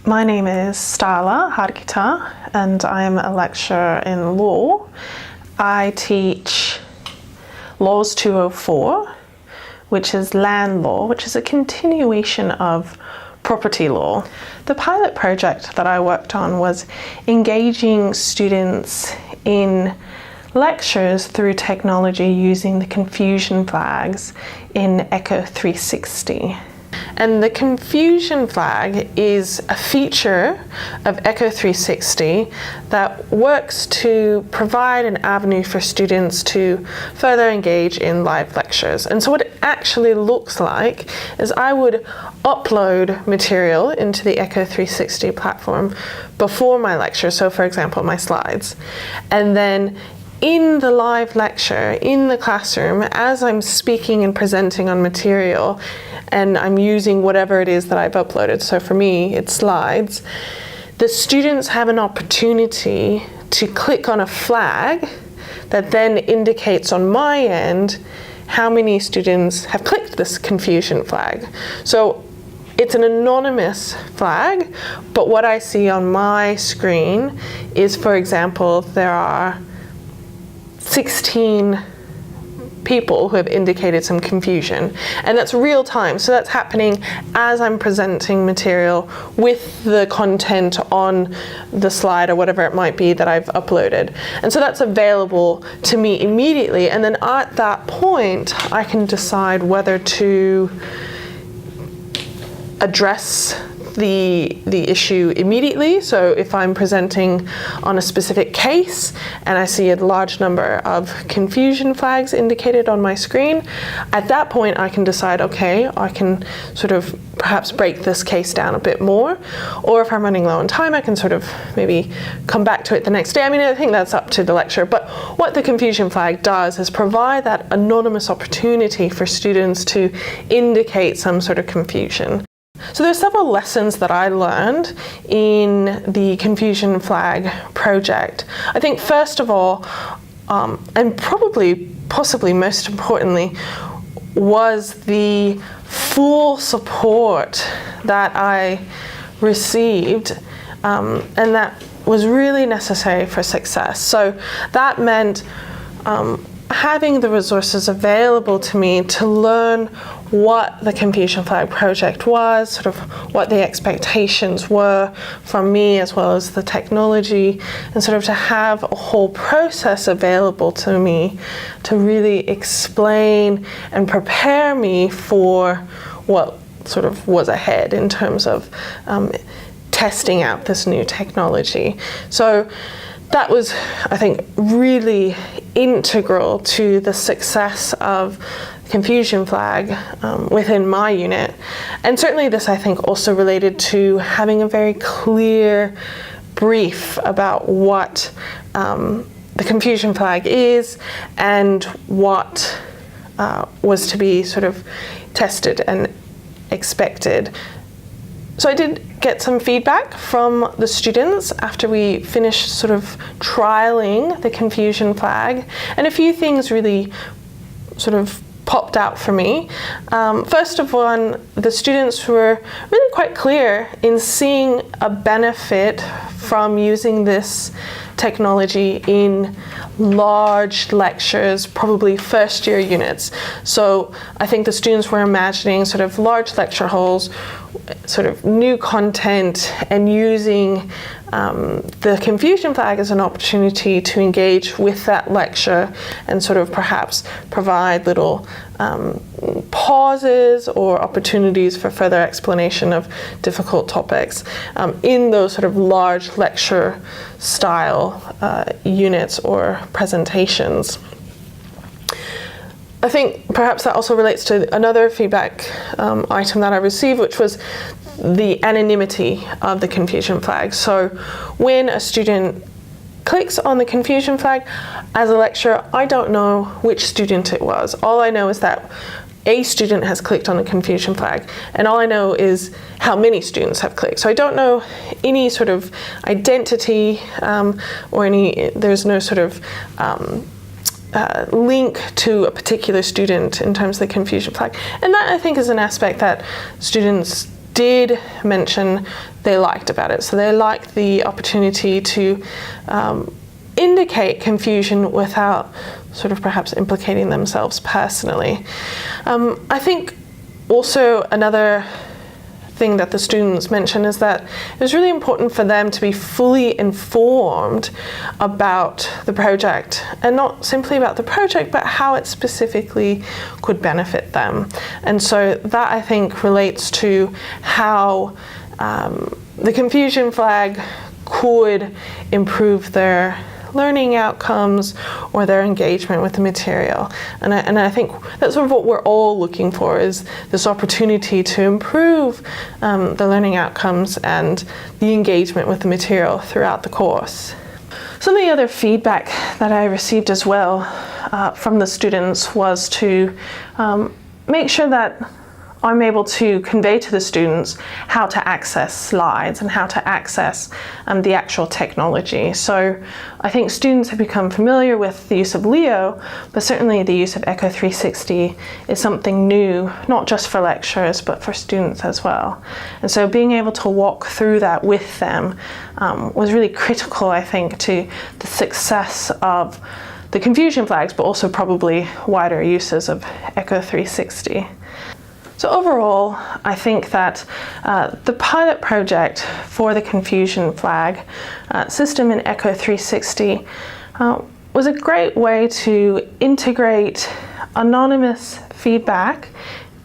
My name is Starla Hagita and I'm a lecturer in law. I teach Laws 204, which is land law, which is a continuation of property law. The pilot project that I worked on was engaging students in lectures through technology using the confusion flags in ECHO360. And the confusion flag is a feature of ECHO360 that works to provide an avenue for students to further engage in live lectures. And so what it actually looks like is I would upload material into the ECHO360 platform before my lecture, so for example my slides, and then in the live lecture, in the classroom, as I'm speaking and presenting on material, and I'm using whatever it is that I've uploaded, so for me it's slides, the students have an opportunity to click on a flag that then indicates on my end how many students have clicked this confusion flag. So it's an anonymous flag, but what I see on my screen is, for example, there are 16 people who have indicated some confusion, and that's real time, so that's happening as I'm presenting material with the content on the slide or whatever it might be that I've uploaded, and so that's available to me immediately, and then at that point I can decide whether to address the issue immediately. So if I'm presenting on a specific case and I see a large number of confusion flags indicated on my screen, at that point I can decide, okay, I can sort of perhaps break this case down a bit more, or if I'm running low on time I can sort of maybe come back to it the next day. I mean, I think that's up to the lecturer, but what the confusion flag does is provide that anonymous opportunity for students to indicate some sort of confusion. So there's several lessons that I learned in the confusion flag project. I think first of all, and possibly most importantly, was the full support that I received, and that was really necessary for success. So that meant having the resources available to me to learn what the confusion flag project was, sort of what the expectations were from me as well as the technology, and sort of to have a whole process available to me to really explain and prepare me for what sort of was ahead in terms of testing out this new technology. So that was, I think, really integral to the success of confusion flag within my unit. And certainly this, I think, also related to having a very clear brief about what the confusion flag is and what was to be sort of tested and expected. So I did get some feedback from the students after we finished sort of trialing the confusion flag, and a few things really sort of popped out for me. First of all, the students were really quite clear in seeing a benefit from using this technology in large lectures, probably first year units. So I think the students were imagining sort of large lecture halls, sort of new content, and using the confusion flag as an opportunity to engage with that lecture and sort of perhaps provide little pauses or opportunities for further explanation of difficult topics in those sort of large lecture style units or presentations. I think perhaps that also relates to another feedback item that I received, which was the anonymity of the confusion flag. So when a student clicks on the confusion flag, as a lecturer, I don't know which student it was. All I know is that a student has clicked on the confusion flag, and all I know is how many students have clicked. So I don't know any sort of identity or there's no sort of link to a particular student in terms of the confusion flag. And that, I think, is an aspect that students did mention they liked about it. So they liked the opportunity to indicate confusion without sort of perhaps implicating themselves personally. I think also another thing that the students mentioned is that it was really important for them to be fully informed about the project, and not simply about the project, but how it specifically could benefit them. And so that, I think, relates to how the confusion flag could improve their learning outcomes or their engagement with the material. And I think that's sort of what we're all looking for, is this opportunity to improve the learning outcomes and the engagement with the material throughout the course. Some of the other feedback that I received as well from the students was to make sure that I'm able to convey to the students how to access slides and how to access the actual technology. So I think students have become familiar with the use of Leo, but certainly the use of ECHO360 is something new, not just for lecturers, but for students as well. And so being able to walk through that with them was really critical, I think, to the success of the confusion flags, but also probably wider uses of ECHO360. So overall, I think that the pilot project for the confusion flag system in ECHO360 was a great way to integrate anonymous feedback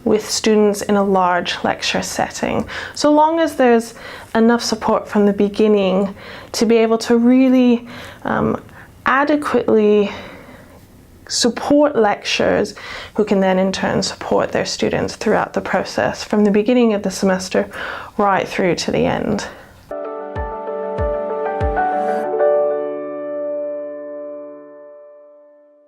with students in a large lecture setting, so long as there's enough support from the beginning to be able to really adequately support lecturers who can then in turn support their students throughout the process from the beginning of the semester right through to the end.